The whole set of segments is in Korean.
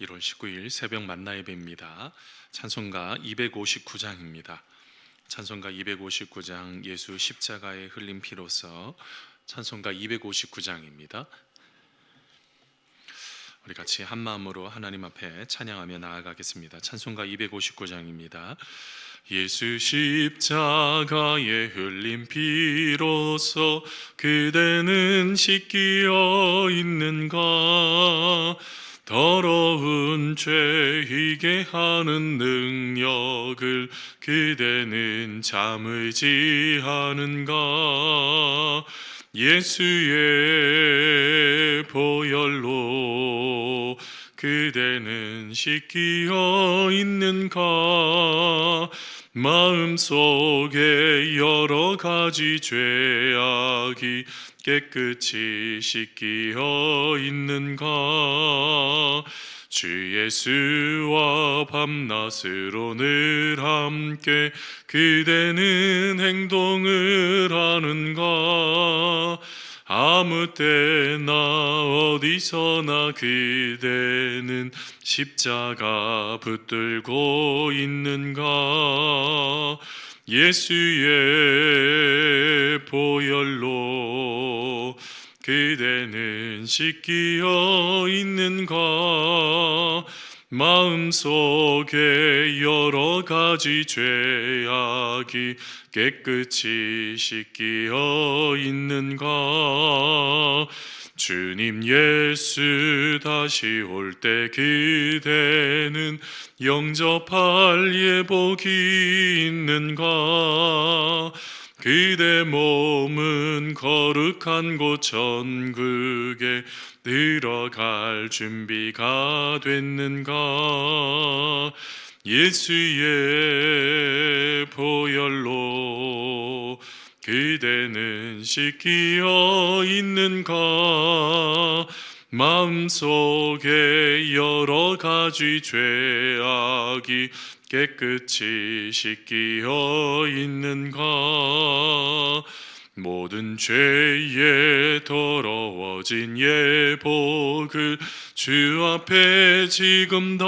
1월 19일 새벽 만나 예배입니다. 찬송가 259장입니다. 찬송가 259장 예수 십자가에 흘린 피로서 찬송가 259장입니다. 우리 같이 한 마음으로 하나님 앞에 찬양하며 나아가겠습니다. 찬송가 259장입니다. 예수 십자가에 흘린 피로서 그대는 씻기어 있는가? 더러운 죄이게 하는 능력을 그대는 잠을지 하는가? 예수의 보혈로 그대는 씻기어 있는가? 마음속에 여러 가지 죄악이 깨끗이 씻기어 있는가? 주 예수와 밤낮으로 늘 함께 그대는 행동을 하는가? 아무 때나 어디서나 그대는 십자가 붙들고 있는가? 예수의 보혈로 그대는 씻기어 있는가? 마음속에 여러 가지 죄악이 깨끗이 씻기어 있는가? 주님 예수 다시 올 때 그대는 영접할 예복이 있는가? 그대 몸은 거룩한 곳 천국에 들어갈 준비가 됐는가? 예수의 보혈로 그대는 씻기어 있는가? 마음속에 여러 가지 죄악이 깨끗이 씻기어 있는가? 모든 죄에 더러워진 예복을 주 앞에 지금 다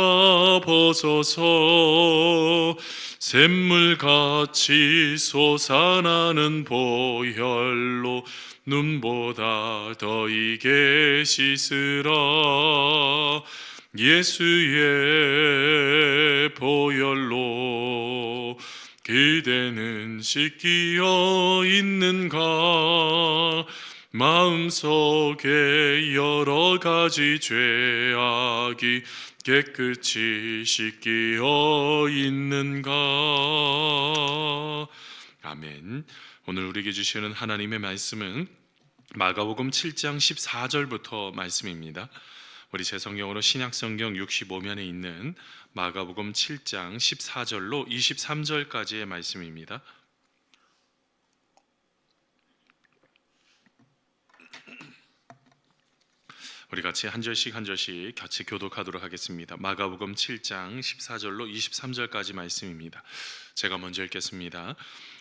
벗어서 샘물같이 솟아나는 보혈로 눈보다 더 이게 씻으라. 예수의 보혈로 그대는 씻기어 있는가? 마음속에 여러 가지 죄악이 깨끗이 씻기어 있는가? 아멘. 오늘 우리에게 주시는 하나님의 말씀은 마가복음 7장 14절부터 말씀입니다. 우리 제 성경으로 신약성경 65면에 있는 마가복음 7장 14절로 23절까지의 말씀입니다. 우리 같이 한 절씩 한 절씩 같이 교독하도록 하겠습니다. 마가복음 7장 14절로 23절까지 말씀입니다. 제가 먼저 읽겠습니다.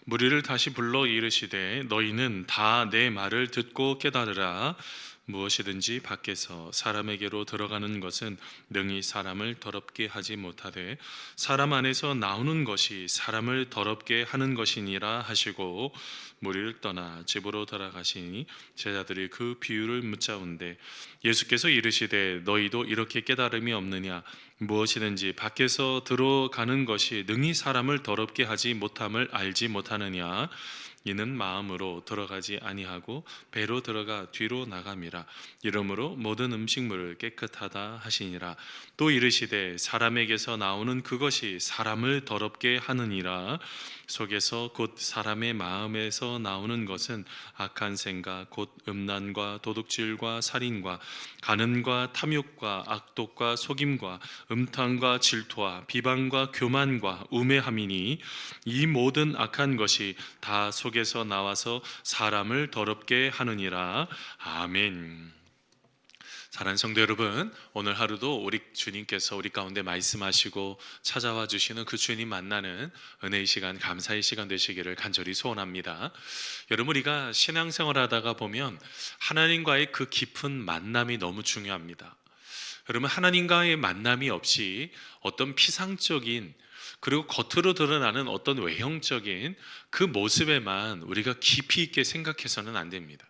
무리를 다시 불러 이르시되 너희는 다 내 말을 듣고 깨달으라. 무엇이든지 밖에서 사람에게로 들어가는 것은 능히 사람을 더럽게 하지 못하되 사람 안에서 나오는 것이 사람을 더럽게 하는 것이니라 하시고 무리를 떠나 집으로 돌아가시니 제자들이 그 비유를 묻자온대 예수께서 이르시되 너희도 이렇게 깨달음이 없느냐? 무엇이든지 밖에서 들어가는 것이 능히 사람을 더럽게 하지 못함을 알지 못하느냐? 이는 마음으로 들어가지 아니하고 배로 들어가 뒤로 나감이라. 이러므로 모든 음식물을 깨끗하다 하시니라. 또 이르시되 사람에게서 나오는 그것이 사람을 더럽게 하느니라. 속에서 곧 사람의 마음에서 나오는 것은 악한 생각 곧 음란과 도둑질과 살인과 간음과 탐욕과 악독과 속임과 음탕과 질투와 비방과 교만과 우매함이니 이 모든 악한 것이 다 속에서 나와서 사람을 더럽게 하느니라. 아멘. 사랑하는 성도 여러분, 오늘 하루도 우리 주님께서 우리 가운데 말씀하시고 찾아와 주시는 그 주님 만나는 은혜의 시간, 감사의 시간 되시기를 간절히 소원합니다. 여러분, 우리가 신앙생활 하다가 보면 하나님과의 그 깊은 만남이 너무 중요합니다. 여러분, 하나님과의 만남이 없이 어떤 피상적인, 그리고 겉으로 드러나는 어떤 외형적인 그 모습에만 우리가 깊이 있게 생각해서는 안 됩니다.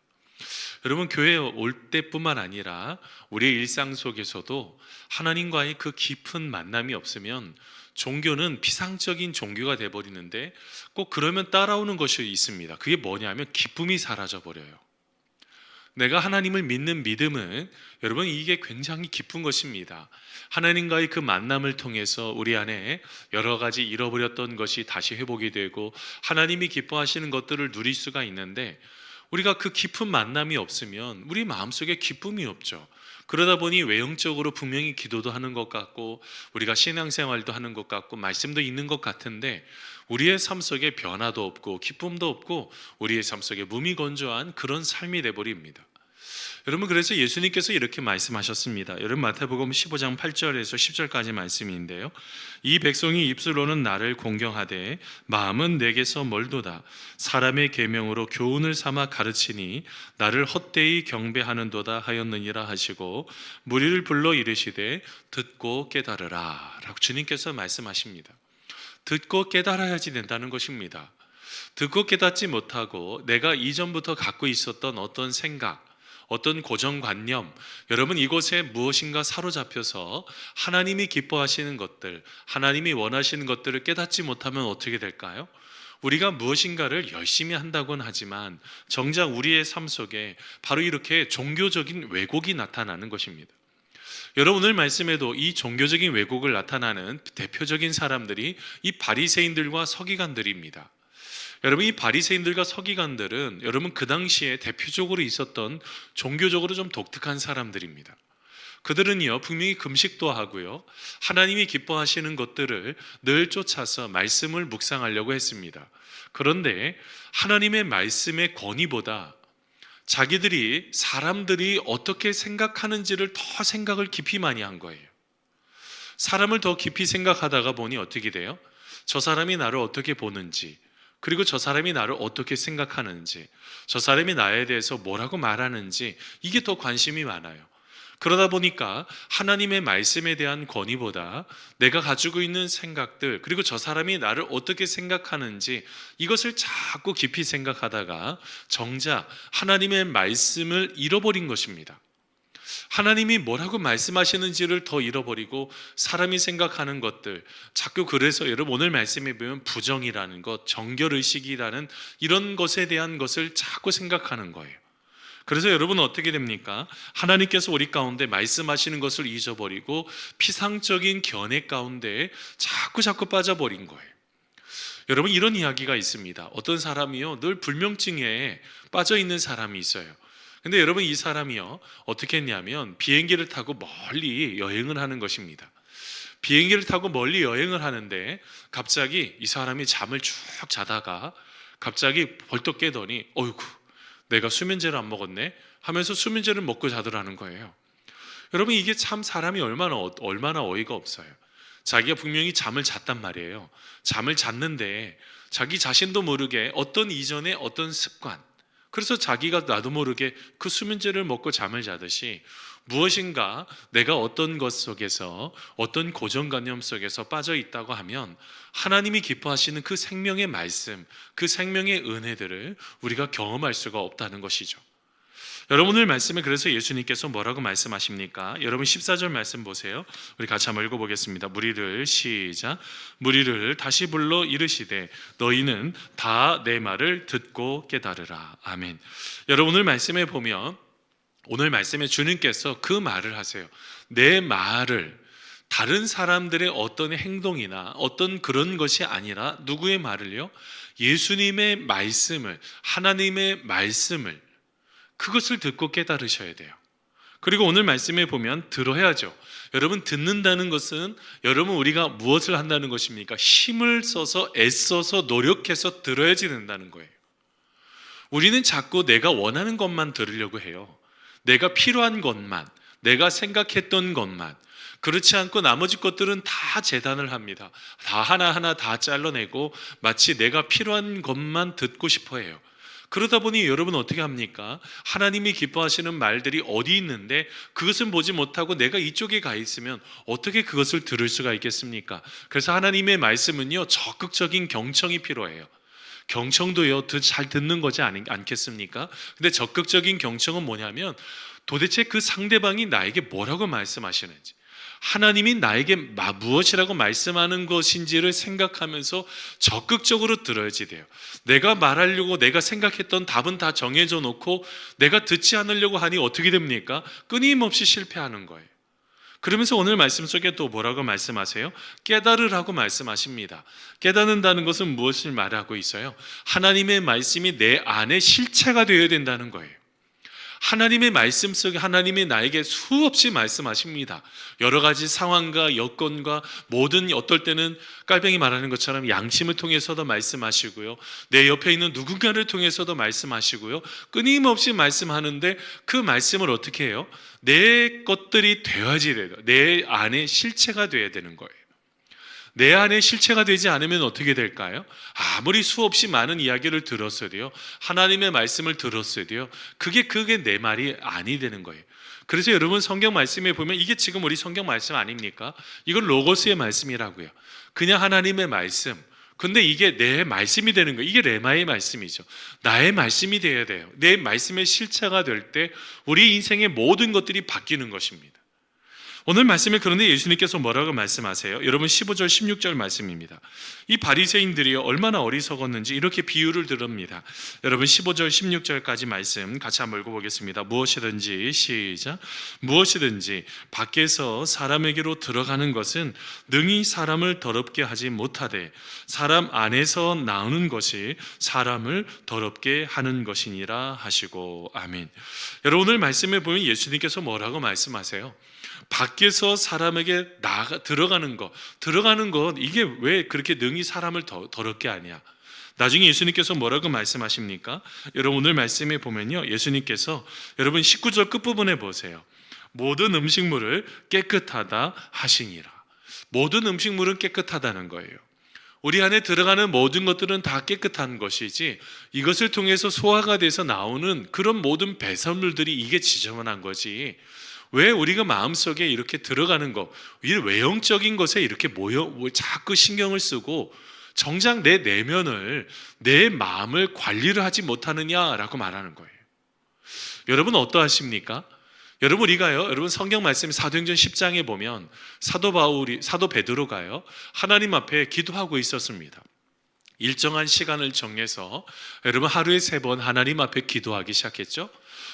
여러분, 교회에 올 때뿐만 아니라 우리의 일상 속에서도 하나님과의 그 깊은 만남이 없으면 종교는 피상적인 종교가 돼버리는데, 꼭 그러면 따라오는 것이 있습니다. 그게 뭐냐면 기쁨이 사라져 버려요. 내가 하나님을 믿는 믿음은, 여러분, 이게 굉장히 기쁜 것입니다. 하나님과의 그 만남을 통해서 우리 안에 여러 가지 잃어버렸던 것이 다시 회복이 되고 하나님이 기뻐하시는 것들을 누릴 수가 있는데, 우리가 그 깊은 만남이 없으면 우리 마음속에 기쁨이 없죠. 그러다 보니 외형적으로 분명히 기도도 하는 것 같고 우리가 신앙생활도 하는 것 같고 말씀도 있는 것 같은데, 우리의 삶 속에 변화도 없고 기쁨도 없고 우리의 삶 속에 무미건조한 그런 삶이 돼버립니다. 여러분, 그래서 예수님께서 이렇게 말씀하셨습니다. 여러분, 마태복음 15장 8절에서 10절까지 말씀인데요, 이 백성이 입술로는 나를 공경하되 마음은 내게서 멀도다. 사람의 계명으로 교훈을 삼아 가르치니 나를 헛되이 경배하는도다 하였느니라 하시고, 무리를 불러 이르시되 듣고 깨달으라 라고 주님께서 말씀하십니다. 듣고 깨달아야지 된다는 것입니다. 듣고 깨닫지 못하고 내가 이전부터 갖고 있었던 어떤 생각, 어떤 고정관념, 여러분, 이곳에 무엇인가 사로잡혀서 하나님이 기뻐하시는 것들, 하나님이 원하시는 것들을 깨닫지 못하면 어떻게 될까요? 우리가 무엇인가를 열심히 한다고는 하지만 정작 우리의 삶 속에 바로 이렇게 종교적인 왜곡이 나타나는 것입니다. 여러분, 오늘 말씀에도 이 종교적인 왜곡을 나타나는 대표적인 사람들이 이 바리새인들과 서기관들입니다. 여러분, 이 바리새인들과 서기관들은 여러분 그 당시에 대표적으로 있었던 종교적으로 좀 독특한 사람들입니다. 그들은요 분명히 금식도 하고요 하나님이 기뻐하시는 것들을 늘 쫓아서 말씀을 묵상하려고 했습니다. 그런데 하나님의 말씀의 권위보다 자기들이 사람들이 어떻게 생각하는지를 더 생각을 깊이 많이 한 거예요. 사람을 더 깊이 생각하다가 보니 어떻게 돼요? 저 사람이 나를 어떻게 보는지, 그리고 저 사람이 나를 어떻게 생각하는지, 저 사람이 나에 대해서 뭐라고 말하는지, 이게 더 관심이 많아요. 그러다 보니까 하나님의 말씀에 대한 권위보다 내가 가지고 있는 생각들, 그리고 저 사람이 나를 어떻게 생각하는지, 이것을 자꾸 깊이 생각하다가 정작 하나님의 말씀을 잃어버린 것입니다. 하나님이 뭐라고 말씀하시는지를 더 잃어버리고 사람이 생각하는 것들, 자꾸, 그래서 여러분 오늘 말씀에 보면 부정이라는 것, 정결의식이라는 이런 것에 대한 것을 자꾸 생각하는 거예요. 그래서 여러분은 어떻게 됩니까? 하나님께서 우리 가운데 말씀하시는 것을 잊어버리고 피상적인 견해 가운데 자꾸 빠져버린 거예요. 여러분, 이런 이야기가 있습니다. 어떤 사람이요 늘 불면증에 빠져 있는 사람이 있어요. 근데 여러분, 이 사람이요 어떻게 했냐면 비행기를 타고 멀리 여행을 하는 것입니다. 비행기를 타고 멀리 여행을 하는데 갑자기 이 사람이 잠을 쭉 자다가 갑자기 벌떡 깨더니 어이구, 내가 수면제를 안 먹었네 하면서 수면제를 먹고 자더라는 거예요. 여러분, 이게 참 사람이 얼마나 어이가 없어요. 자기가 분명히 잠을 잤단 말이에요. 잠을 잤는데 자기 자신도 모르게 어떤 이전의 어떤 습관, 그래서 자기가 나도 모르게 그 수면제를 먹고 잠을 자듯이 무엇인가 내가 어떤 것 속에서, 어떤 고정관념 속에서 빠져 있다고 하면 하나님이 기뻐하시는 그 생명의 말씀, 그 생명의 은혜들을 우리가 경험할 수가 없다는 것이죠. 여러분, 오늘 말씀에 그래서 예수님께서 뭐라고 말씀하십니까? 여러분 14절 말씀 보세요. 우리 같이 한번 읽어보겠습니다. 무리를, 시작, 무리를 다시 불러 이르시되 너희는 다 내 말을 듣고 깨달으라. 아멘. 여러분, 오늘 말씀에 보면, 오늘 말씀에 주님께서 그 말을 하세요. 내 말을, 다른 사람들의 어떤 행동이나 어떤 그런 것이 아니라 누구의 말을요? 예수님의 말씀을, 하나님의 말씀을, 그것을 듣고 깨달으셔야 돼요. 그리고 오늘 말씀에 보면 들어야죠. 여러분, 듣는다는 것은 여러분 우리가 무엇을 한다는 것입니까? 힘을 써서 애써서 노력해서 들어야지 된다는 거예요. 우리는 자꾸 내가 원하는 것만 들으려고 해요. 내가 필요한 것만, 내가 생각했던 것만. 그렇지 않고 나머지 것들은 다 재단을 합니다. 다 하나하나 다 잘라내고 마치 내가 필요한 것만 듣고 싶어 해요. 그러다 보니 여러분 어떻게 합니까? 하나님이 기뻐하시는 말들이 어디 있는데 그것은 보지 못하고 내가 이쪽에 가 있으면 어떻게 그것을 들을 수가 있겠습니까? 그래서 하나님의 말씀은요, 적극적인 경청이 필요해요. 경청도요, 잘 듣는 거지 않겠습니까? 근데 적극적인 경청은 뭐냐면 도대체 그 상대방이 나에게 뭐라고 말씀하시는지, 하나님이 나에게 무엇이라고 말씀하는 것인지를 생각하면서 적극적으로 들어야지 돼요. 내가 말하려고 내가 생각했던 답은 다 정해져 놓고 내가 듣지 않으려고 하니 어떻게 됩니까? 끊임없이 실패하는 거예요. 그러면서 오늘 말씀 속에 또 뭐라고 말씀하세요? 깨달으라고 말씀하십니다. 깨닫는다는 것은 무엇을 말하고 있어요? 하나님의 말씀이 내 안에 실체가 되어야 된다는 거예요. 하나님의 말씀 속에 하나님이 나에게 수없이 말씀하십니다. 여러 가지 상황과 여건과 모든, 어떨 때는 깔병이 말하는 것처럼 양심을 통해서도 말씀하시고요, 내 옆에 있는 누군가를 통해서도 말씀하시고요, 끊임없이 말씀하는데 그 말씀을 어떻게 해요? 내 것들이 되어야지 돼요. 내 안에 실체가 되어야 되는 거예요. 내 안에 실체가 되지 않으면 어떻게 될까요? 아무리 수없이 많은 이야기를 들었어도요, 하나님의 말씀을 들었어도요, 그게 내 말이 아니 되는 거예요. 그래서 여러분 성경 말씀에 보면 이게 지금 우리 성경 말씀 아닙니까? 이건 로고스의 말씀이라고요. 그냥 하나님의 말씀. 근데 이게 내 말씀이 되는 거예요. 이게 레마의 말씀이죠. 나의 말씀이 되어야 돼요. 내 말씀의 실체가 될 때 우리 인생의 모든 것들이 바뀌는 것입니다. 오늘 말씀에 그런데 예수님께서 뭐라고 말씀하세요? 여러분 15절 16절 말씀입니다. 이 바리새인들이 얼마나 어리석었는지 이렇게 비유를 들읍니다. 여러분 15절 16절까지 말씀 같이 한번 읽어보겠습니다. 무엇이든지 시작. 무엇이든지 밖에서 사람에게로 들어가는 것은 능히 사람을 더럽게 하지 못하되 사람 안에서 나오는 것이 사람을 더럽게 하는 것이니라 하시고 아멘. 여러분 오늘 말씀에 보면 예수님께서 뭐라고 말씀하세요? 밖에서 사람에게 들어가는 것 이게 왜 그렇게 능히 사람을 더럽게 하냐? 나중에 예수님께서 뭐라고 말씀하십니까? 여러분 오늘 말씀에 보면요, 예수님께서 여러분 19절 끝부분에 보세요. 모든 음식물을 깨끗하다 하시니라. 모든 음식물은 깨끗하다는 거예요. 우리 안에 들어가는 모든 것들은 다 깨끗한 것이지 이것을 통해서 소화가 돼서 나오는 그런 모든 배설물들이 이게 지저분한 거지, 왜 우리가 마음속에 이렇게 들어가는 것, 이 외형적인 것에 이렇게 자꾸 신경을 쓰고 정작 내 내면을, 내 마음을 관리를 하지 못하느냐라고 말하는 거예요. 여러분 어떠하십니까? 여러분 우리가요, 여러분 성경 말씀 사도행전 10장에 보면 사도 베드로가요, 하나님 앞에 기도하고 있었습니다. 일정한 시간을 정해서 여러분 하루에 3번 하나님 앞에 기도하기 시작했죠.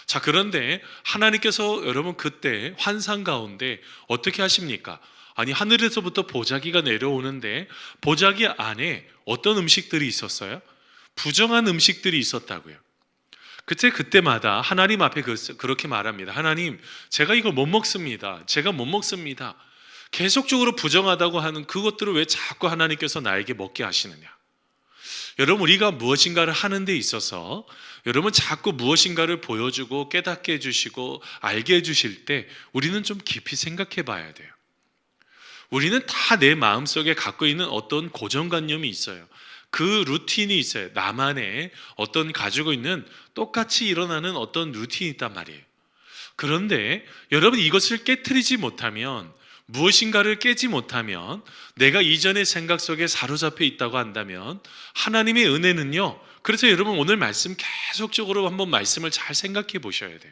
자, 그런데 하나님께서 여러분 그때 환상 가운데 어떻게 하십니까? 아니 하늘에서부터 보자기가 내려오는데 보자기 안에 어떤 음식들이 있었어요? 부정한 음식들이 있었다고요. 그때마다 하나님 앞에 그렇게 말합니다. 하나님, 제가 이거 못 먹습니다. 제가 못 먹습니다. 계속적으로 부정하다고 하는 그것들을 왜 자꾸 하나님께서 나에게 먹게 하시느냐? 여러분 우리가 무엇인가를 하는 데 있어서 여러분 자꾸 무엇인가를 보여주고 깨닫게 해주시고 알게 해주실 때 우리는 좀 깊이 생각해 봐야 돼요. 우리는 다 내 마음속에 갖고 있는 어떤 고정관념이 있어요. 그 루틴이 있어요. 나만의 어떤 가지고 있는 똑같이 일어나는 어떤 루틴이 있단 말이에요. 그런데 여러분 이것을 깨트리지 못하면, 무엇인가를 깨지 못하면, 내가 이전의 생각 속에 사로잡혀 있다고 한다면 하나님의 은혜는요, 그래서 여러분 오늘 말씀 계속적으로 한번 말씀을 잘 생각해 보셔야 돼요.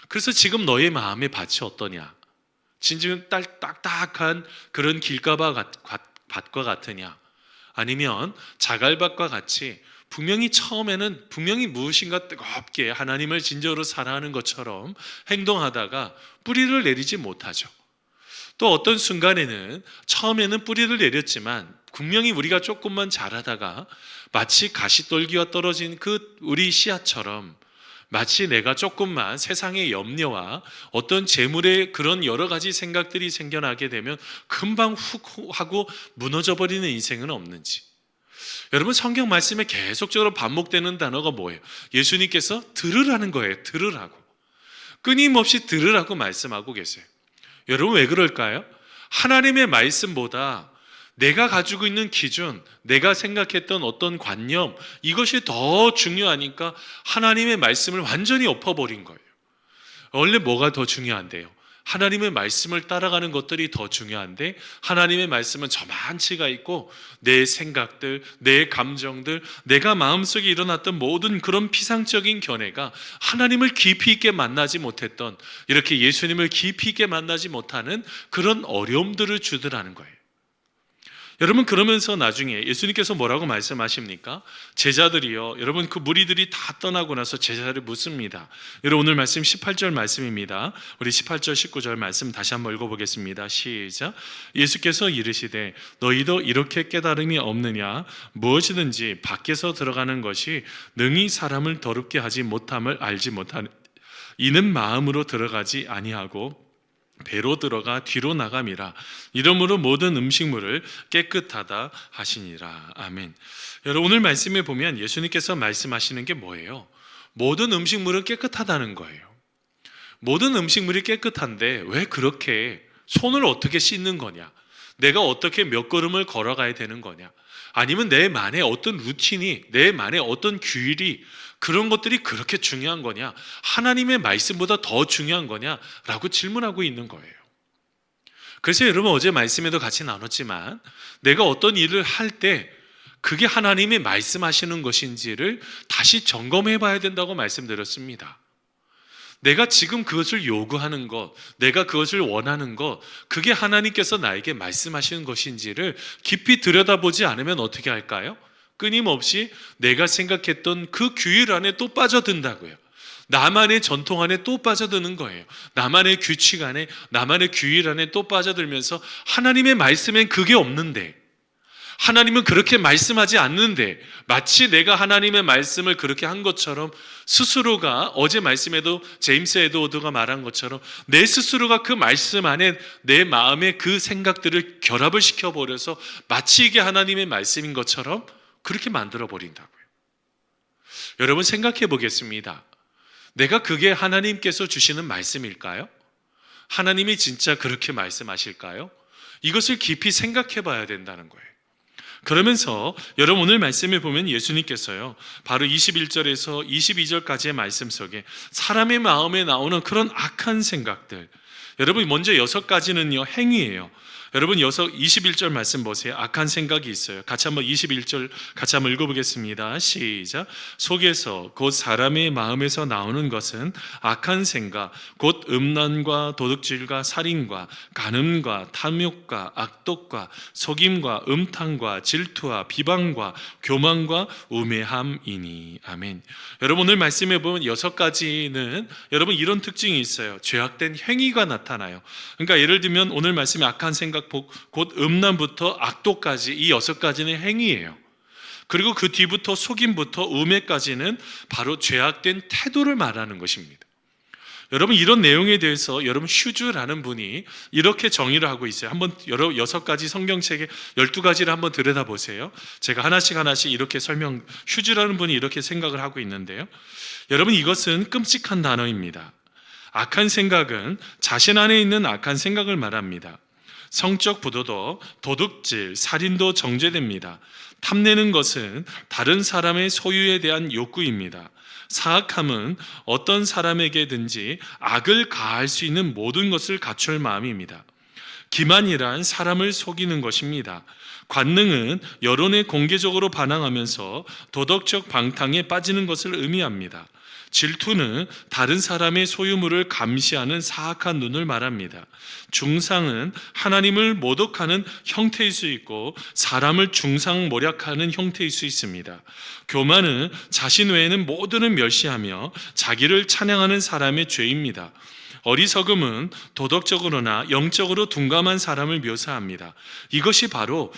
그래서 지금 너의 마음의 밭이 어떠냐? 진짜 딱딱한 그런 밭과 같으냐? 아니면 자갈밭과 같이 분명히 처음에는 분명히 무엇인가 뜨겁게 하나님을 진정으로 사랑하는 것처럼 행동하다가 뿌리를 내리지 못하죠. 또 어떤 순간에는 처음에는 뿌리를 내렸지만 분명히 우리가 조금만 자라다가 마치 가시떨기와 떨어진 그 우리 씨앗처럼 마치 내가 조금만 세상의 염려와 어떤 재물의 그런 여러 가지 생각들이 생겨나게 되면 금방 훅 하고 무너져 버리는 인생은 없는지. 여러분 성경 말씀에 계속적으로 반복되는 단어가 뭐예요? 예수님께서 들으라는 거예요. 들으라고. 끊임없이 들으라고 말씀하고 계세요. 여러분 왜 그럴까요? 하나님의 말씀보다 내가 가지고 있는 기준, 내가 생각했던 어떤 관념, 이것이 더 중요하니까 하나님의 말씀을 완전히 엎어버린 거예요. 원래 뭐가 더 중요한데요? 하나님의 말씀을 따라가는 것들이 더 중요한데, 하나님의 말씀은 저만치가 있고 내 생각들, 내 감정들, 내가 마음속에 일어났던 모든 그런 피상적인 견해가 하나님을 깊이 있게 만나지 못했던, 이렇게 예수님을 깊이 있게 만나지 못하는 그런 어려움들을 주더라는 거예요. 여러분, 그러면서 나중에 예수님께서 뭐라고 말씀하십니까? 제자들이요, 여러분, 그 무리들이 다 떠나고 나서 제자들을 묻습니다. 여러분, 오늘 말씀 18절 말씀입니다. 우리 18절 19절 말씀 다시 한번 읽어보겠습니다. 시작. 예수께서 이르시되 너희도 이렇게 깨달음이 없느냐? 무엇이든지 밖에서 들어가는 것이 능히 사람을 더럽게 하지 못함을 알지 못하는 이는 마음으로 들어가지 아니하고 배로 들어가 뒤로 나감이라. 이러므로 모든 음식물을 깨끗하다 하시니라. 아멘. 여러분, 오늘 말씀에 보면 예수님께서 말씀하시는 게 뭐예요? 모든 음식물은 깨끗하다는 거예요. 모든 음식물이 깨끗한데 왜 그렇게 손을 어떻게 씻는 거냐? 내가 어떻게 몇 걸음을 걸어가야 되는 거냐? 아니면 내 만의 어떤 루틴이, 내 만의 어떤 규율이, 그런 것들이 그렇게 중요한 거냐? 하나님의 말씀보다 더 중요한 거냐? 라고 질문하고 있는 거예요. 그래서 여러분, 어제 말씀에도 같이 나눴지만 내가 어떤 일을 할 때 그게 하나님이 말씀하시는 것인지를 다시 점검해 봐야 된다고 말씀드렸습니다. 내가 지금 그것을 요구하는 것, 내가 그것을 원하는 것, 그게 하나님께서 나에게 말씀하시는 것인지를 깊이 들여다보지 않으면 어떻게 할까요? 끊임없이 내가 생각했던 그 규율 안에 또 빠져든다고요. 나만의 전통 안에 또 빠져드는 거예요. 나만의 규칙 안에, 나만의 규율 안에 또 빠져들면서 하나님의 말씀엔 그게 없는데, 하나님은 그렇게 말씀하지 않는데, 마치 내가 하나님의 말씀을 그렇게 한 것처럼 스스로가, 어제 말씀에도 제임스 에드워드가 말한 것처럼 내 스스로가 그 말씀 안에 내 마음의 그 생각들을 결합을 시켜버려서 마치 이게 하나님의 말씀인 것처럼 그렇게 만들어 버린다고요. 여러분, 생각해 보겠습니다. 내가 그게 하나님께서 주시는 말씀일까요? 하나님이 진짜 그렇게 말씀하실까요? 이것을 깊이 생각해 봐야 된다는 거예요. 그러면서 여러분, 오늘 말씀에 보면 예수님께서요, 바로 21절에서 22절까지의 말씀 속에 사람의 마음에 나오는 그런 악한 생각들, 여러분, 먼저 6가지는요 행위예요. 여러분, 21절 말씀 보세요. 악한 생각이 있어요. 같이 한번 21절 같이 한번 읽어보겠습니다. 시작. 속에서 곧 사람의 마음에서 나오는 것은 악한 생각, 곧 음란과 도둑질과 살인과 간음과 탐욕과 악독과 속임과 음탕과 질투와 비방과 교만과 우매함이니. 아멘. 여러분, 오늘 말씀해 보면 6가지는 여러분 이런 특징이 있어요. 죄악된 행위가 나타나요. 그러니까 예를 들면 오늘 말씀에 악한 생각, 곧 음란부터 악독까지, 이 6가지는 행위예요. 그리고 그 뒤부터 속임부터 우매까지는 바로 죄악된 태도를 말하는 것입니다. 여러분, 이런 내용에 대해서 여러분 휴즈라는 분이 이렇게 정의를 하고 있어요. 한번 6가지 성경책에 12가지를 한번 들여다보세요. 제가 하나씩 이렇게 휴즈라는 분이 이렇게 생각을 하고 있는데요. 여러분, 이것은 끔찍한 단어입니다. 악한 생각은 자신 안에 있는 악한 생각을 말합니다. 성적 부도도, 도둑질, 살인도 정죄됩니다. 탐내는 것은 다른 사람의 소유에 대한 욕구입니다. 사악함은 어떤 사람에게든지 악을 가할 수 있는 모든 것을 갖출 마음입니다. 기만이란 사람을 속이는 것입니다. 관능은 여론에 공개적으로 반항하면서 도덕적 방탕에 빠지는 것을 의미합니다. 질투는 다른 사람의 소유물을 감시하는 사악한 눈을 말합니다. 중상은 하나님을 모독하는 형태일 수 있고 사람을 중상모략하는 형태일 수 있습니다. 교만은 자신 외에는 모두를 멸시하며 자기를 찬양하는 사람의 죄입니다. 어리석음은 도덕적으로나 영적으로 둔감한 사람을 묘사합니다. 이것이 바로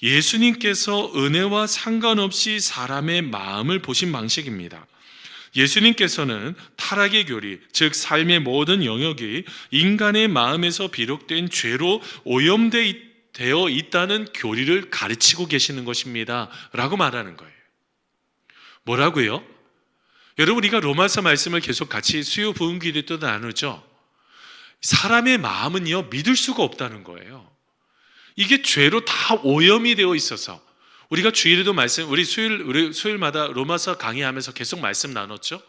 예수님께서 은혜와 상관없이 사람의 마음을 보신 방식입니다. 예수님께서는 타락의 교리, 즉 삶의 모든 영역이 인간의 마음에서 비롯된 죄로 오염되어 있다는 교리를 가르치고 계시는 것입니다 라고 말하는 거예요. 뭐라고요? 여러분, 우리가 로마서 말씀을 계속 같이 수요 부흥 기도 때 나누죠. 사람의 마음은요 믿을 수가 없다는 거예요. 이게 죄로 다 오염이 되어 있어서 우리가 주일에도 우리 수요일마다 로마서 강의하면서 계속 말씀 나눴죠.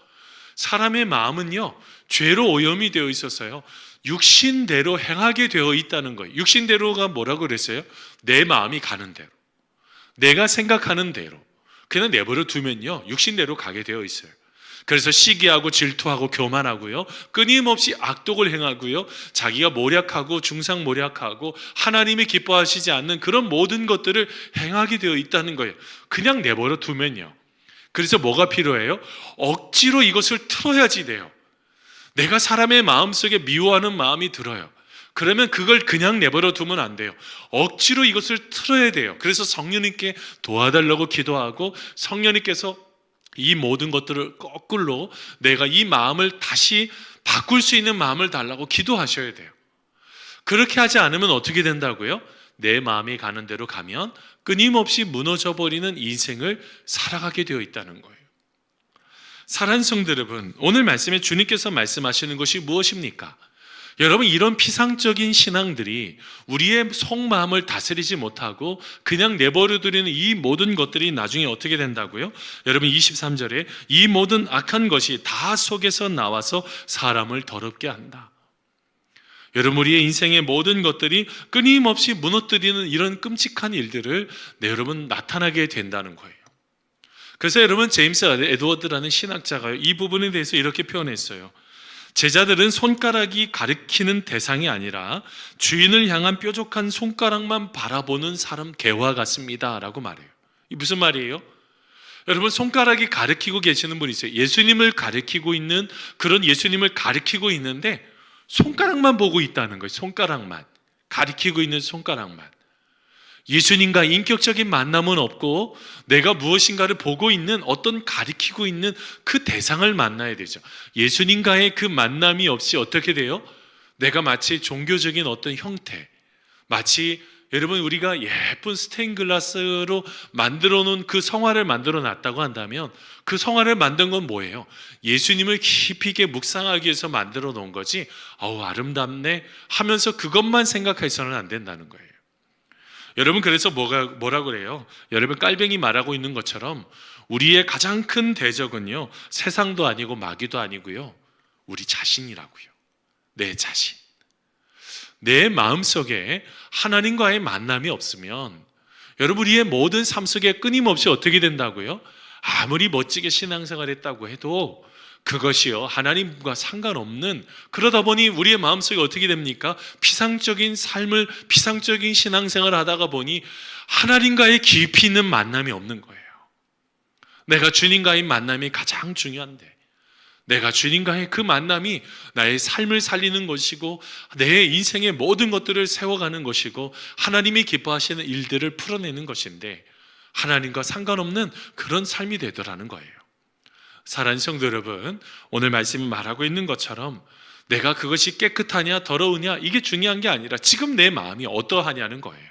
사람의 마음은요, 죄로 오염이 되어 있어서요, 육신대로 행하게 되어 있다는 거예요. 육신대로가 뭐라고 그랬어요? 내 마음이 가는 대로, 내가 생각하는 대로 그냥 내버려 두면요, 육신대로 가게 되어 있어요. 그래서 시기하고 질투하고 교만하고요, 끊임없이 악독을 행하고요, 자기가 모략하고 중상모략하고 하나님이 기뻐하시지 않는 그런 모든 것들을 행하게 되어 있다는 거예요. 그냥 내버려 두면요. 그래서 뭐가 필요해요? 억지로 이것을 틀어야지 돼요. 내가 사람의 마음속에 미워하는 마음이 들어요. 그러면 그걸 그냥 내버려 두면 안 돼요. 억지로 이것을 틀어야 돼요. 그래서 성령님께 도와달라고 기도하고, 성령님께서 이 모든 것들을 거꾸로 내가 이 마음을 다시 바꿀 수 있는 마음을 달라고 기도하셔야 돼요. 그렇게 하지 않으면 어떻게 된다고요? 내 마음이 가는 대로 가면 끊임없이 무너져 버리는 인생을 살아가게 되어 있다는 거예요. 사랑하는 성도 여러분, 오늘 말씀에 주님께서 말씀하시는 것이 무엇입니까? 여러분, 이런 피상적인 신앙들이 우리의 속마음을 다스리지 못하고 그냥 내버려두는 이 모든 것들이 나중에 어떻게 된다고요? 여러분, 23절에 이 모든 악한 것이 다 속에서 나와서 사람을 더럽게 한다. 여러분, 우리의 인생의 모든 것들이 끊임없이 무너뜨리는 이런 끔찍한 일들을 여러분 나타나게 된다는 거예요. 그래서 여러분, 제임스 에드워드라는 신학자가 이 부분에 대해서 이렇게 표현했어요. 제자들은 손가락이 가리키는 대상이 아니라 주인을 향한 뾰족한 손가락만 바라보는 사람 개와 같습니다 라고 말해요. 이 무슨 말이에요? 여러분, 손가락이 가리키고 계시는 분이 있어요. 예수님을 가리키고 있는, 그런 예수님을 가리키고 있는데 손가락만 보고 있다는 거예요. 손가락만, 가리키고 있는 손가락만. 예수님과 인격적인 만남은 없고 내가 무엇인가를 보고 있는, 어떤 가리키고 있는 그 대상을 만나야 되죠. 예수님과의 그 만남이 없이 어떻게 돼요? 내가 마치 종교적인 어떤 형태, 마치 여러분 우리가 예쁜 스테인글라스로 만들어 놓은 그 성화를 만들어 놨다고 한다면 그 성화를 만든 건 뭐예요? 예수님을 깊이 있게 묵상하기 위해서 만들어 놓은 거지, 아우 아름답네 하면서 그것만 생각해서는 안 된다는 거예요. 여러분, 그래서 뭐라고 그래요? 여러분, 깔뱅이 말하고 있는 것처럼 우리의 가장 큰 대적은요, 세상도 아니고 마귀도 아니고요, 우리 자신이라고요. 내 자신. 내 마음속에 하나님과의 만남이 없으면 여러분, 우리의 모든 삶 속에 끊임없이 어떻게 된다고요? 아무리 멋지게 신앙생활 했다고 해도 그것이요, 하나님과 상관없는, 그러다 보니 우리의 마음속에 어떻게 됩니까? 피상적인 삶을, 피상적인 신앙생활을 하다가 보니 하나님과의 깊이 있는 만남이 없는 거예요. 내가 주님과의 만남이 가장 중요한데, 내가 주님과의 그 만남이 나의 삶을 살리는 것이고 내 인생의 모든 것들을 세워가는 것이고 하나님이 기뻐하시는 일들을 풀어내는 것인데, 하나님과 상관없는 그런 삶이 되더라는 거예요. 사랑하는 성도 여러분, 오늘 말씀이 말하고 있는 것처럼 내가 그것이 깨끗하냐 더러우냐 이게 중요한 게 아니라 지금 내 마음이 어떠하냐는 거예요.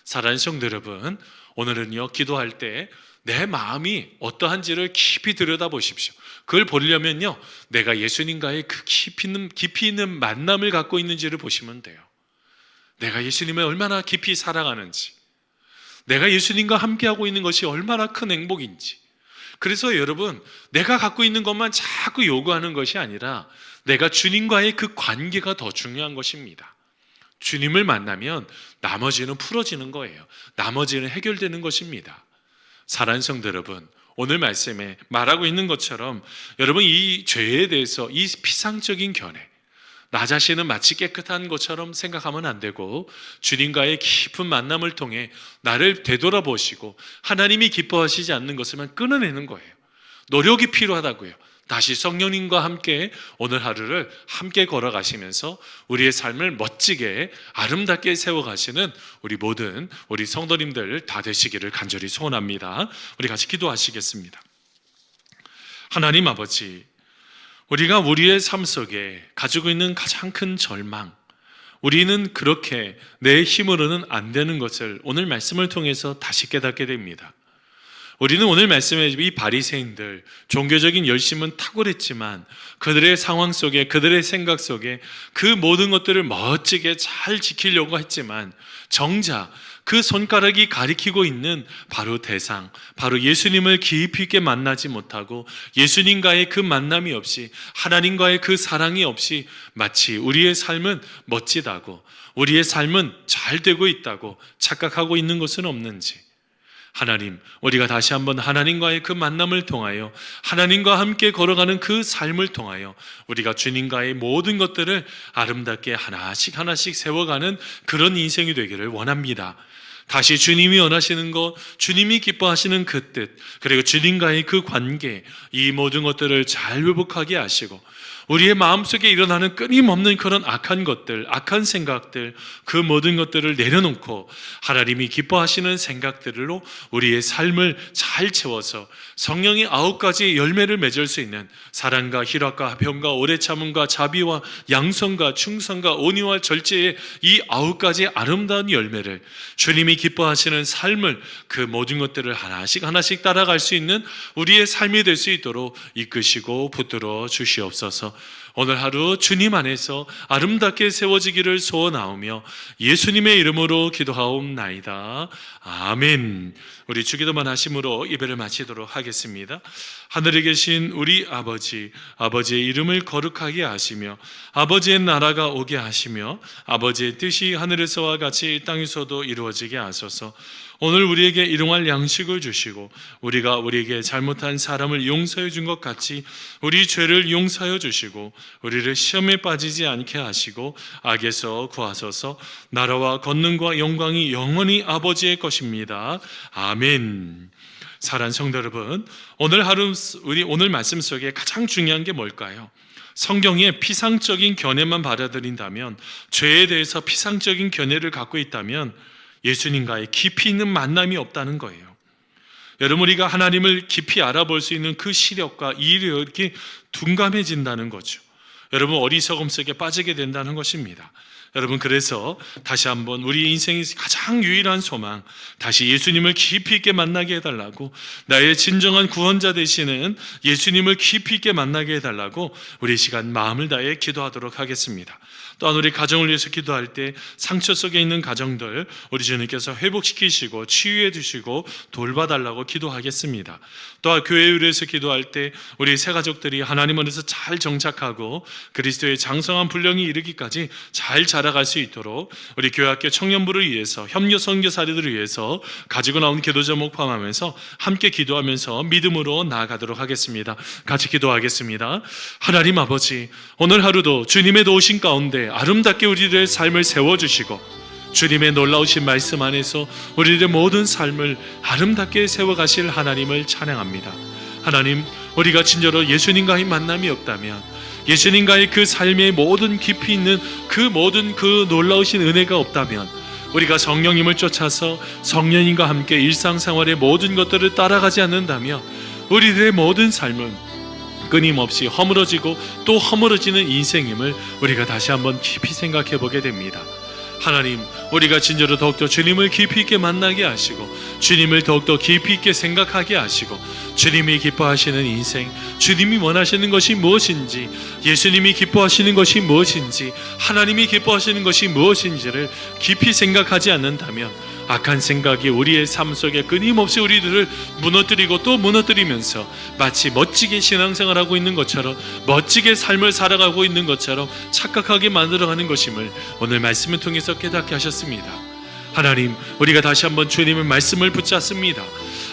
사랑하는 성도 여러분, 오늘은요, 기도할 때 내 마음이 어떠한지를 깊이 들여다보십시오. 그걸 보려면요, 내가 예수님과의 그 깊이 있는 만남을 갖고 있는지를 보시면 돼요. 내가 예수님을 얼마나 깊이 사랑하는지, 내가 예수님과 함께하고 있는 것이 얼마나 큰 행복인지. 그래서 여러분, 내가 갖고 있는 것만 자꾸 요구하는 것이 아니라 내가 주님과의 그 관계가 더 중요한 것입니다. 주님을 만나면 나머지는 풀어지는 거예요. 나머지는 해결되는 것입니다. 사랑하는 성도 여러분, 오늘 말씀에 말하고 있는 것처럼 여러분, 이 죄에 대해서 이 피상적인 견해, 나 자신은 마치 깨끗한 것처럼 생각하면 안 되고 주님과의 깊은 만남을 통해 나를 되돌아보시고 하나님이 기뻐하시지 않는 것을만 끊어내는 거예요. 노력이 필요하다고요. 다시 성령님과 함께 오늘 하루를 함께 걸어가시면서 우리의 삶을 멋지게 아름답게 세워가시는 우리 성도님들 다 되시기를 간절히 소원합니다. 우리 같이 기도하시겠습니다. 하나님 아버지, 우리가 우리의 삶 속에 가지고 있는 가장 큰 절망, 우리는 그렇게 내 힘으로는 안 되는 것을 오늘 말씀을 통해서 다시 깨닫게 됩니다. 우리는 오늘 말씀에 이 바리새인들 종교적인 열심은 탁월했지만 그들의 상황 속에, 그들의 생각 속에 그 모든 것들을 멋지게 잘 지키려고 했지만 정작 그 손가락이 가리키고 있는 바로 대상, 바로 예수님을 깊이 있게 만나지 못하고 예수님과의 그 만남이 없이, 하나님과의 그 사랑이 없이 마치 우리의 삶은 멋지다고, 우리의 삶은 잘 되고 있다고 착각하고 있는 것은 없는지, 하나님, 우리가 다시 한번 하나님과의 그 만남을 통하여 하나님과 함께 걸어가는 그 삶을 통하여 우리가 주님과의 모든 것들을 아름답게 하나씩 하나씩 세워가는 그런 인생이 되기를 원합니다. 다시 주님이 원하시는 것, 주님이 기뻐하시는 그 뜻, 그리고 주님과의 그 관계, 이 모든 것들을 잘 회복하게 하시고 우리의 마음속에 일어나는 끊임없는 그런 악한 것들, 악한 생각들, 그 모든 것들을 내려놓고 하나님이 기뻐하시는 생각들로 우리의 삶을 잘 채워서 성령의 9가지 열매를 맺을 수 있는 사랑과 희락과 화평과 오래 참음과 자비와 양성과 충성과 온유와 절제의 이 9가지 아름다운 열매를, 주님이 기뻐하시는 삶을, 그 모든 것들을 하나씩 하나씩 따라갈 수 있는 우리의 삶이 될 수 있도록 이끄시고 붙들어 주시옵소서. 오늘 하루 주님 안에서 아름답게 세워지기를 소원하오며 예수님의 이름으로 기도하옵나이다. 아멘. 우리 주기도만 하심으로 예배를 마치도록 하겠습니다. 하늘에 계신 우리 아버지, 아버지의 이름을 거룩하게 하시며 아버지의 나라가 오게 하시며 아버지의 뜻이 하늘에서와 같이 이 땅에서도 이루어지게 하소서. 오늘 우리에게 일용할 양식을 주시고 우리가 우리에게 잘못한 사람을 용서해 준 것 같이 우리 죄를 용서하여 주시고 우리를 시험에 빠지지 않게 하시고 악에서 구하소서. 나라와 권능과 영광이 영원히 아버지의 것입니다. 아멘. 사랑하는 성도 여러분, 오늘 하루 우리 오늘 말씀 속에 가장 중요한 게 뭘까요? 성경의 피상적인 견해만 받아들인다면, 죄에 대해서 피상적인 견해를 갖고 있다면 예수님과의 깊이 있는 만남이 없다는 거예요. 여러분, 우리가 하나님을 깊이 알아볼 수 있는 그 시력과 이력이 둔감해진다는 거죠. 여러분, 어리석음 속에 빠지게 된다는 것입니다. 여러분, 그래서 다시 한번 우리 인생의 가장 유일한 소망, 다시 예수님을 깊이 있게 만나게 해달라고, 나의 진정한 구원자 되시는 예수님을 깊이 있게 만나게 해달라고 우리 시간 마음을 다해 기도하도록 하겠습니다. 또한 우리 가정을 위해서 기도할 때 상처 속에 있는 가정들 우리 주님께서 회복시키시고 치유해 주시고 돌봐달라고 기도하겠습니다. 또한 교회를 위해서 기도할 때 우리 새 가족들이 하나님 안에서 잘 정착하고 그리스도의 장성한 분량이 이르기까지 잘 자라갈 수 있도록 우리 교회학교 청년부를 위해서, 협력 선교사들을 위해서 가지고 나온 기도 제목 포함하면서 함께 기도하면서 믿음으로 나아가도록 하겠습니다. 같이 기도하겠습니다. 하나님 아버지, 오늘 하루도 주님의 도우심 가운데 아름답게 우리들의 삶을 세워주시고 주님의 놀라우신 말씀 안에서 우리들의 모든 삶을 아름답게 세워가실 하나님을 찬양합니다. 하나님, 우리가 진짜로 예수님과의 만남이 없다면, 예수님과의 그 삶의 모든 깊이 있는 그 모든 그 놀라우신 은혜가 없다면, 우리가 성령님을 쫓아서 성령님과 함께 일상생활의 모든 것들을 따라가지 않는다면 우리들의 모든 삶은 끊임없이 허물어지고 또 허물어지는 인생임을 우리가 다시 한번 깊이 생각해 보게 됩니다. 하나님, 우리가 진짜로 더욱더 주님을 깊이 있게 만나게 하시고 주님을 더욱더 깊이 있게 생각하게 하시고 주님이 기뻐하시는 인생, 주님이 원하시는 것이 무엇인지, 예수님이 기뻐하시는 것이 무엇인지, 하나님이 기뻐하시는 것이 무엇인지를 깊이 생각하지 않는다면 악한 생각이 우리의 삶 속에 끊임없이 우리들을 무너뜨리고 또 무너뜨리면서 마치 멋지게 신앙생활하고 있는 것처럼, 멋지게 삶을 살아가고 있는 것처럼 착각하게 만들어가는 것임을 오늘 말씀을 통해서 깨닫게 하셨습니다. 하나님, 우리가 다시 한번 주님의 말씀을 붙잡습니다.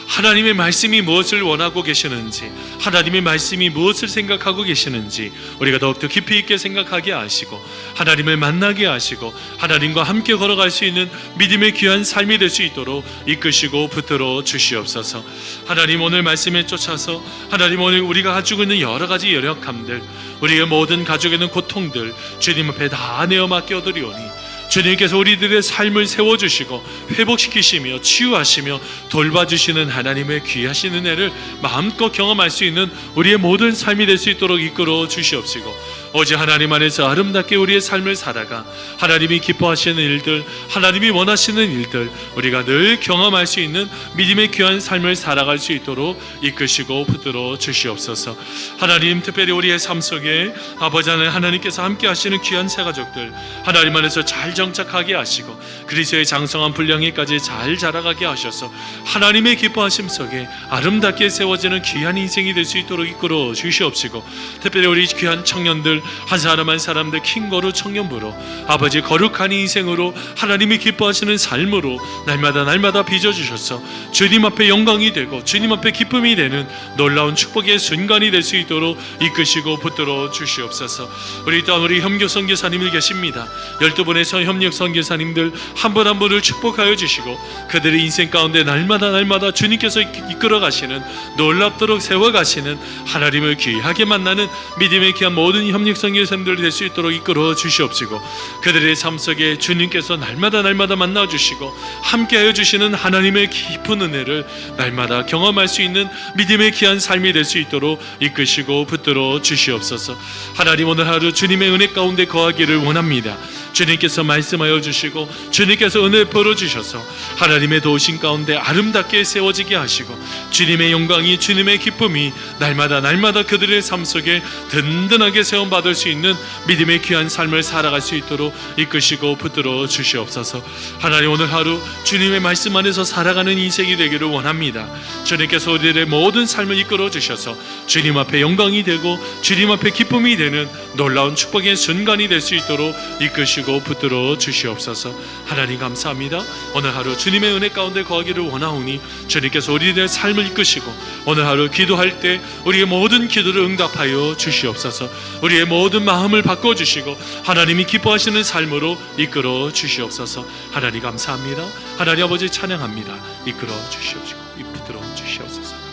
하나님의 말씀이 무엇을 원하고 계시는지, 하나님의 말씀이 무엇을 생각하고 계시는지 우리가 더욱더 깊이 있게 생각하게 하시고 하나님을 만나게 하시고 하나님과 함께 걸어갈 수 있는 믿음의 귀한 삶이 될 수 있도록 이끄시고 붙들어 주시옵소서. 하나님, 오늘 말씀에 쫓아서 하나님, 오늘 우리가 가지고 있는 여러 가지 연약함들, 우리의 모든 가지고 있는 고통들 주님 앞에 다 내어 맡겨드리오니 주님께서 우리들의 삶을 세워주시고 회복시키시며 치유하시며 돌봐주시는 하나님의 귀하신 은혜를 마음껏 경험할 수 있는 우리의 모든 삶이 될 수 있도록 이끌어 주시옵시고 오직 하나님 안에서 아름답게 우리의 삶을 살아가 하나님이 기뻐하시는 일들, 하나님이 원하시는 일들 우리가 늘 경험할 수 있는 믿음의 귀한 삶을 살아갈 수 있도록 이끄시고 붙들어 주시옵소서. 하나님, 특별히 우리의 삶 속에 아버지 하나님께서 함께 하시는 귀한 새 가족들 하나님 안에서 잘 정착하게 하시고 그리스도의 장성한 분량에까지 잘 자라가게 하셔서 하나님의 기뻐하심 속에 아름답게 세워지는 귀한 인생이 될 수 있도록 이끌어 주시옵시고, 특별히 우리 귀한 청년들 한 사람 한 사람들 킹거루 청년부로 아버지 거룩한 인생으로 하나님이 기뻐하시는 삶으로 날마다 빚어주셔서 주님 앞에 영광이 되고 주님 앞에 기쁨이 되는 놀라운 축복의 순간이 될 수 있도록 이끄시고 붙들어 주시옵소서. 우리 또한 우리 협력 선교사님들 계십니다. 12분의 협력 선교사님들 한 분 한 분을 축복하여 주시고 그들의 인생 가운데 날마다 주님께서 이끌어 가시는 놀랍도록 세워 가시는 하나님을 귀하게 만나는 믿음의 귀한 모든 협력 선교사님들 될 수 있도록 이끌어 주시옵시고, 그들의 삶 속에 주님께서 날마다 만나 주시고 함께하여 주시는 하나님의 깊은 은혜를 날마다 경험할 수 있는 믿음의 귀한 삶이 될 수 있도록 이끄시고 붙들어 주시옵소서. 하나님, 오늘 하루 주님의 은혜 가운데 거하기를 원합니다. 주님께서 말씀하여 주시고 주님께서 은혜 벌어 주셔서 하나님의 도우심 가운데 아름답게 세워지게 하시고 주님의 영광이, 주님의 기쁨이 날마다 그들의 삶 속에 든든하게 세움받을 수 있는 믿음의 귀한 삶을 살아갈 수 있도록 이끄시고 붙들어 주시옵소서. 하나님, 오늘 하루 주님의 말씀 안에서 살아가는 인생이 되기를 원합니다. 주님께서 우리들의 모든 삶을 이끌어 주셔서 주님 앞에 영광이 되고 주님 앞에 기쁨이 되는 놀라운 축복의 순간이 될 수 있도록 이끄시고 붙들어 주시옵소서. 하나님, 감사합니다. 오늘 하루 주님의 은혜 가운데 거하기를 원하오니 주님께서 우리들의 삶을 이끄시고 오늘 하루 기도할 때 우리의 모든 기도를 응답하여 주시옵소서. 우리의 모든 마음을 바꿔주시고 하나님이 기뻐하시는 삶으로 이끌어 주시옵소서. 하나님, 감사합니다. 하나님 아버지, 찬양합니다. 이끌어 주시옵시고 붙들어 주시옵소서.